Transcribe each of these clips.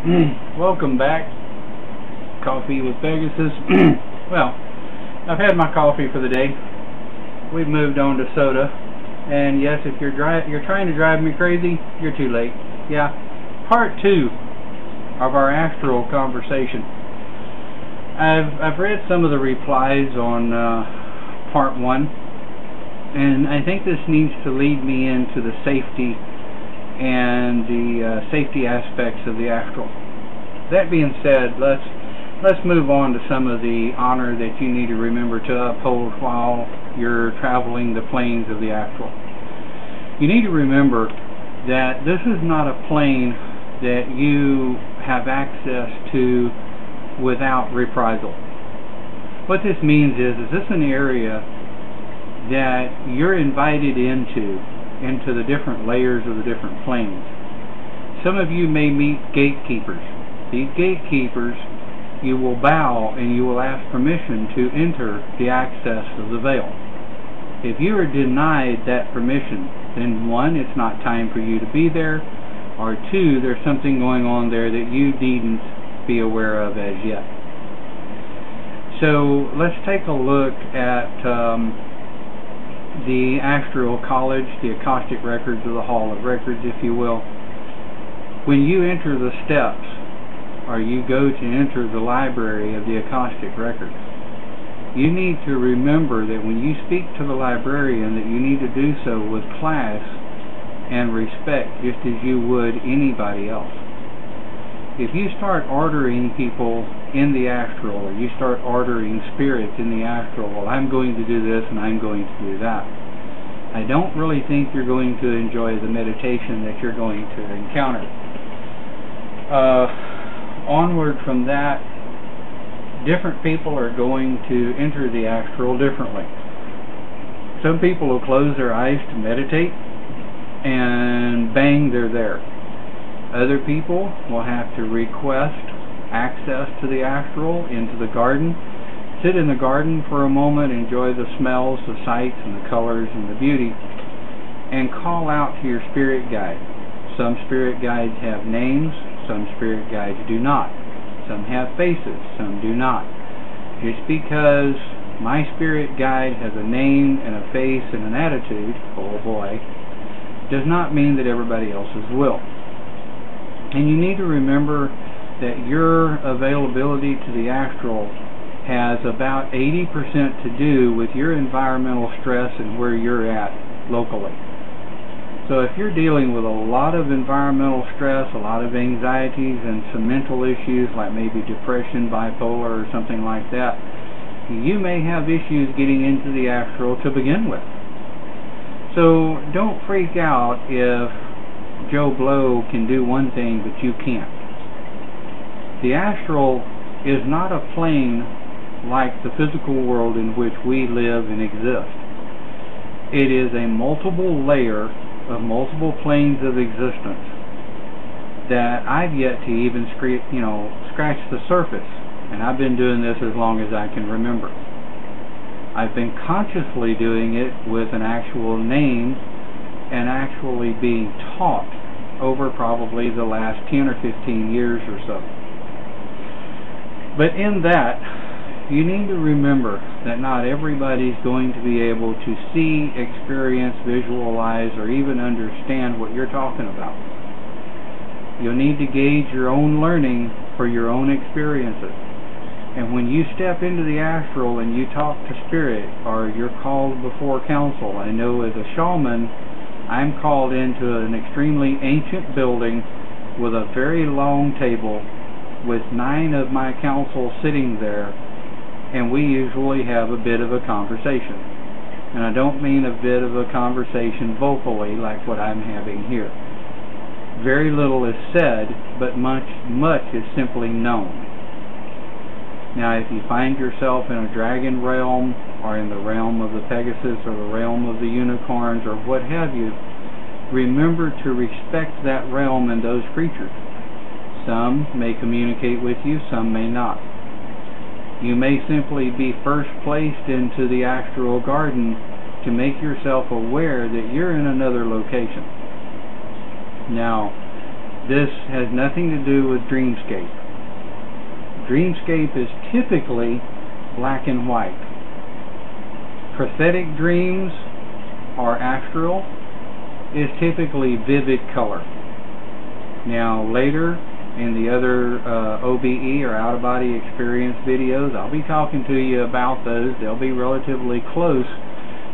Welcome back. Coffee with Pegasus. Well, I've had my coffee for the day. We've moved on to soda. And yes, if you're trying to drive me crazy, you're too late. Yeah. Part 2 of our astral conversation. I've read some of the replies on part 1, and I think this needs to lead me into the safety and the safety aspects of the astral. That being said, let's move on to some of the honor that you need to remember to uphold while you're traveling the planes of the astral. You need to remember that this is not a plane that you have access to without reprisal. What this means is this an area that you're invited into the different layers of the different planes. Some of you may meet gatekeepers. These gatekeepers, you will bow and you will ask permission to enter the access of the veil. If you are denied that permission, then 1, it's not time for you to be there, or 2, there's something going on there that you needn't be aware of as yet. So let's take a look at the Astral College, the Akashic Records of the Hall of Records, if you will. When you enter the steps, or you go to enter the library of the Akashic Records, you need to remember that when you speak to the librarian that you need to do so with class and respect, just as you would anybody else. If you start ordering people in the astral, or you start ordering spirits in the astral, well, I'm going to do this and I'm going to do that, I don't really think you're going to enjoy the meditation that you're going to encounter. Onward from that, different people are going to enter the astral differently. Some people will close their eyes to meditate, and bang, they're there. Other people will have to request access to the astral, into the garden, sit in the garden for a moment, enjoy the smells, the sights, and the colors, and the beauty, and call out to your spirit guide. Some spirit guides have names, some spirit guides do not. Some have faces, some do not. Just because my spirit guide has a name and a face and an attitude, oh boy, does not mean that everybody else's will. And you need to remember that your availability to the astral has about 80% to do with your environmental stress and where you're at locally. So if you're dealing with a lot of environmental stress, a lot of anxieties, and some mental issues like maybe depression, bipolar, or something like that, you may have issues getting into the astral to begin with. So don't freak out if Joe Blow can do one thing but you can't. The astral is not a plane like the physical world in which we live and exist. It is a multiple layer of multiple planes of existence that I've yet to even scratch the surface, and I've been doing this as long as I can remember. I've been consciously doing it with an actual name and actually being taught over probably the last 10 or 15 years or so. But in that, you need to remember that not everybody's going to be able to see, experience, visualize, or even understand what you're talking about. You'll need to gauge your own learning for your own experiences. And when you step into the astral and you talk to spirit, or you're called before council, I know as a shaman, I'm called into an extremely ancient building with a very long table with 9 of my council sitting there, and we usually have a bit of a conversation. And I don't mean a bit of a conversation vocally like what I'm having here. Very little is said, but much is simply known. Now, if you find yourself in a dragon realm, or in the realm of the Pegasus, or the realm of the unicorns, or what have you, remember to respect that realm and those creatures. Some may communicate with you, some may not. You may simply be first placed into the astral garden to make yourself aware that you're in another location. Now, This has nothing to do with dreamscape. Dreamscape is typically black and white. Prophetic dreams or astral is typically vivid color. Now later in the other OBE or out-of-body experience videos, I'll be talking to you about those. They'll be relatively close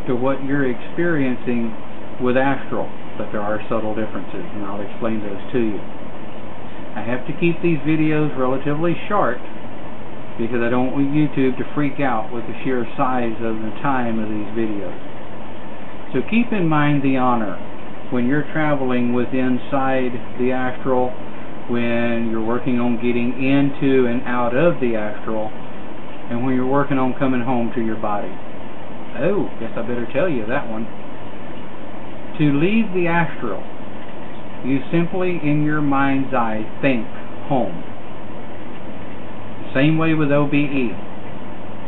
to what you're experiencing with astral, but there are subtle differences, and I'll explain those to you. I have to keep these videos relatively short because I don't want YouTube to freak out with the sheer size of the time of these videos. So keep in mind the honor when you're traveling with inside the astral, when you're working on getting into and out of the astral, and when you're working on coming home to your body. Oh, guess I better tell you that one. To leave the astral, you simply in your mind's eye think home. Same way with OBE.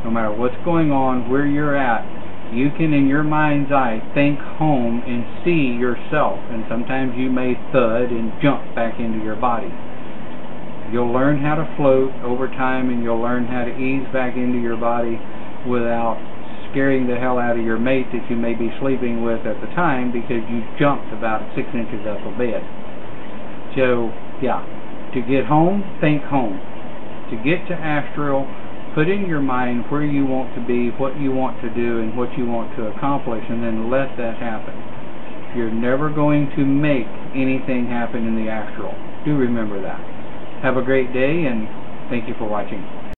No matter what's going on, where you're at, you can in your mind's eye think home and see yourself, and sometimes you may thud and jump back into your body. You'll learn how to float over time, and you'll learn how to ease back into your body without scaring the hell out of your mate that you may be sleeping with at the time because you jumped about 6 inches off a bed. So yeah, to get home, think home. To get to astral, put in your mind where you want to be, what you want to do, and what you want to accomplish, and then let that happen. You're never going to make anything happen in the astral. Do remember that. Have a great day, and thank you for watching.